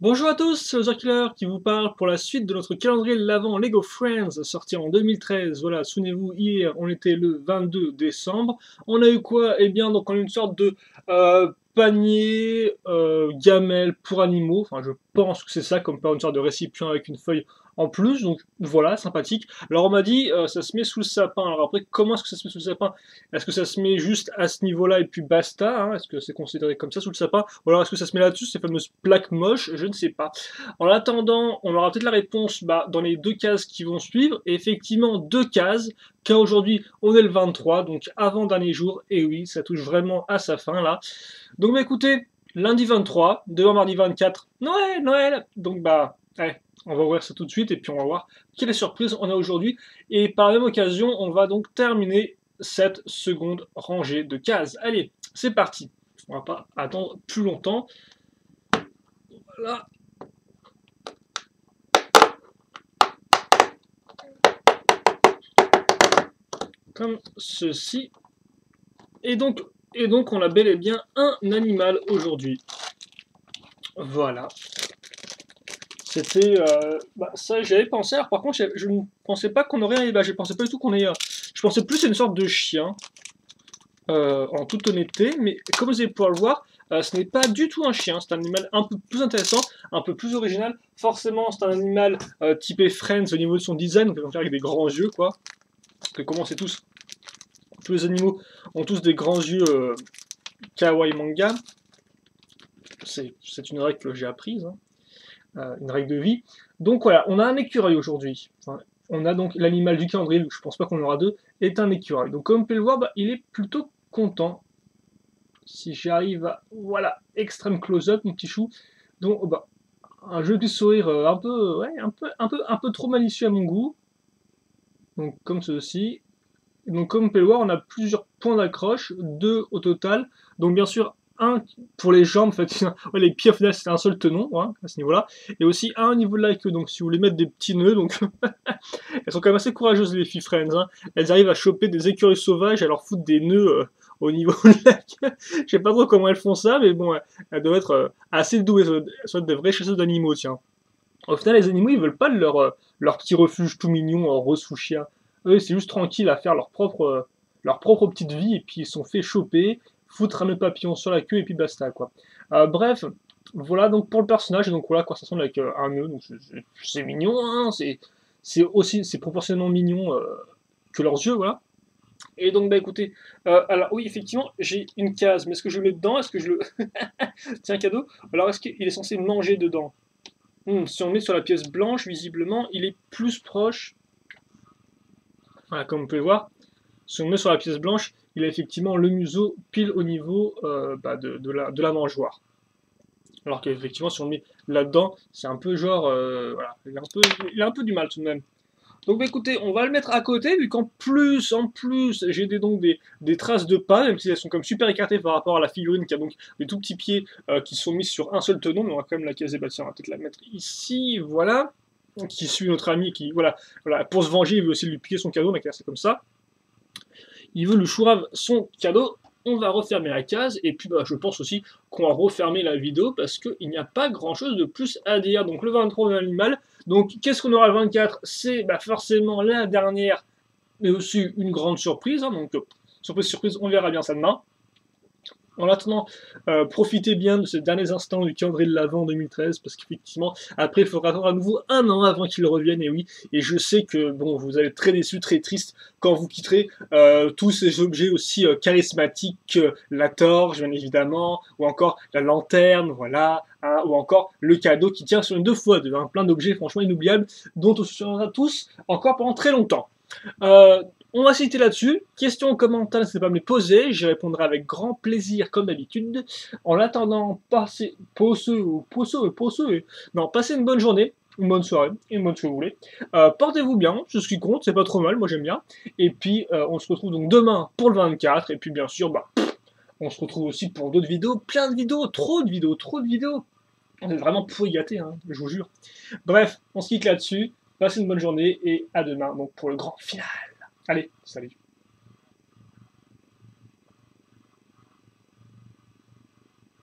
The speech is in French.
Bonjour à tous, c'est Loser Killer qui vous parle pour la suite de notre calendrier de l'Avent Lego Friends sorti en 2013. Voilà, souvenez-vous, hier on était le 22 décembre. On a eu quoi? Eh bien, donc on a eu une sorte de panier gamelle pour animaux. Enfin, je pense que c'est ça, comme par une sorte de récipient avec une feuille en plus. Donc voilà, sympathique. Alors on m'a dit, ça se met sous le sapin. Alors après, comment est-ce que ça se met sous le sapin? Est-ce que ça se met juste à ce niveau-là et puis basta, hein? Est-ce que c'est considéré comme ça sous le sapin? Ou alors est-ce que ça se met là-dessus, ces fameuses plaques moches? Je ne sais pas. En attendant, on aura peut-être la réponse dans les deux cases qui vont suivre. Et effectivement, deux cases, car aujourd'hui on est le 23, donc avant-dernier jour. Et oui, ça touche vraiment à sa fin là. Donc écoutez, lundi 23, demain mardi 24, Noël, Noël. Donc allez, on va ouvrir ça tout de suite et puis on va voir quelle surprise on a aujourd'hui. Et par la même occasion, on va donc terminer cette seconde rangée de cases. Allez, c'est parti. On va pas attendre plus longtemps. Voilà. Comme ceci. Et donc on a bel et bien un animal aujourd'hui. Voilà. C'était ça, j'avais pensé. Alors par contre, je ne pensais pas qu'on aurait un élevage. Je pensais pas du tout qu'on ait. Je pensais plus à une sorte de chien, en toute honnêteté. Mais comme vous allez pouvoir le voir, ce n'est pas du tout un chien. C'est un animal un peu plus intéressant, un peu plus original. Forcément, c'est un animal typé Friends au niveau de son design. Donc, on va faire avec des grands yeux, quoi. Parce que comment c'est tous les animaux ont tous des grands yeux kawaii manga. C'est une règle que j'ai apprise. Hein. Une règle de vie. Donc voilà, on a un écureuil aujourd'hui. Enfin, on a donc l'animal du calendrier, je pense pas qu'on en aura deux, est un écureuil. Donc comme vous pouvez le voir, il est plutôt content. Si j'arrive à... Voilà, extrême close-up, mon petit chou. Donc un joli sourire un peu, ouais, un peu trop malicieux à mon goût. Donc comme ceci. Donc comme vous pouvez le voir, on a plusieurs points d'accroche, deux au total. Donc bien sûr, un pour les jambes, en fait, ouais, les pieds, c'est un seul tenon, hein, à ce niveau-là. Et aussi un au niveau de la queue, donc si vous voulez mettre des petits nœuds, donc elles sont quand même assez courageuses les filles Friends. Hein. Elles arrivent à choper des écureuils sauvages et à leur foutre des nœuds au niveau de la queue. Je sais pas trop comment elles font ça, mais bon, elles doivent être assez douées, soit des vraies chasseuses d'animaux, tiens. Au final, les animaux, ils veulent pas leur petit refuge tout mignon en rose fuchsia. Eux, c'est juste tranquille à faire leur propre petite vie, et puis ils sont fait choper, foutre un nœud papillon sur la queue, et puis basta, quoi. Bref, voilà donc pour le personnage, et donc voilà quoi ça ressemble avec un nœud, donc c'est mignon, hein, c'est proportionnellement mignon que leurs yeux, voilà. Et donc, écoutez, alors oui, effectivement, j'ai une case, mais est-ce que je le mets dedans? Est-ce que je le... C'est un cadeau? Alors, est-ce qu'il est censé manger dedans? Si on met sur la pièce blanche, visiblement, il est plus proche. Voilà, comme vous pouvez voir, si on met sur la pièce blanche, il a effectivement le museau pile au niveau de la mangeoire. Alors qu'effectivement, si on le met là-dedans, c'est un peu genre... voilà, il a un peu du mal tout de même. Donc écoutez, on va le mettre à côté, vu qu'en plus, j'ai donc des traces de pas, même si elles sont comme super écartées par rapport à la figurine qui a donc des tout petits pieds qui sont mis sur un seul tenon, mais on va quand même la caser, tiens, on va peut-être la mettre ici, voilà, qui suit notre ami, qui, voilà, pour se venger, il veut aussi lui piquer son cadeau, mais c'est comme ça. Il veut lui chourave son cadeau, on va refermer la case, et puis je pense aussi qu'on va refermer la vidéo, parce qu'il n'y a pas grand-chose de plus à dire. Donc le 23 on a l'animal, donc qu'est-ce qu'on aura le 24? C'est forcément la dernière, mais aussi une grande surprise, hein, donc surprise, on verra bien ça demain. En attendant, profitez bien de ces derniers instants du calendrier de l'Avent 2013, parce qu'effectivement, après, il faudra attendre à nouveau un an avant qu'il revienne, et oui, et je sais que, bon, vous allez être très déçus, très tristes, quand vous quitterez tous ces objets aussi charismatiques que la torche, bien évidemment, ou encore la lanterne, voilà, hein, ou encore le cadeau qui tient sur une 2x2, hein, plein d'objets franchement inoubliables, dont on se souviendra tous encore pendant très longtemps. On va citer là-dessus. Questions ou commentaires, n'hésitez pas à me les poser. J'y répondrai avec grand plaisir, comme d'habitude. En attendant, passez une bonne journée, une bonne soirée, une bonne ce que vous voulez. Portez-vous bien, c'est ce qui compte, c'est pas trop mal, moi j'aime bien. Et puis, on se retrouve donc demain pour le 24. Et puis, bien sûr, on se retrouve aussi pour d'autres vidéos, plein de vidéos, trop de vidéos, trop de vidéos. On est vraiment pourri gâtés, hein, je vous jure. Bref, on se quitte là-dessus. Passez une bonne journée et à demain donc pour le grand final. Allez, salut.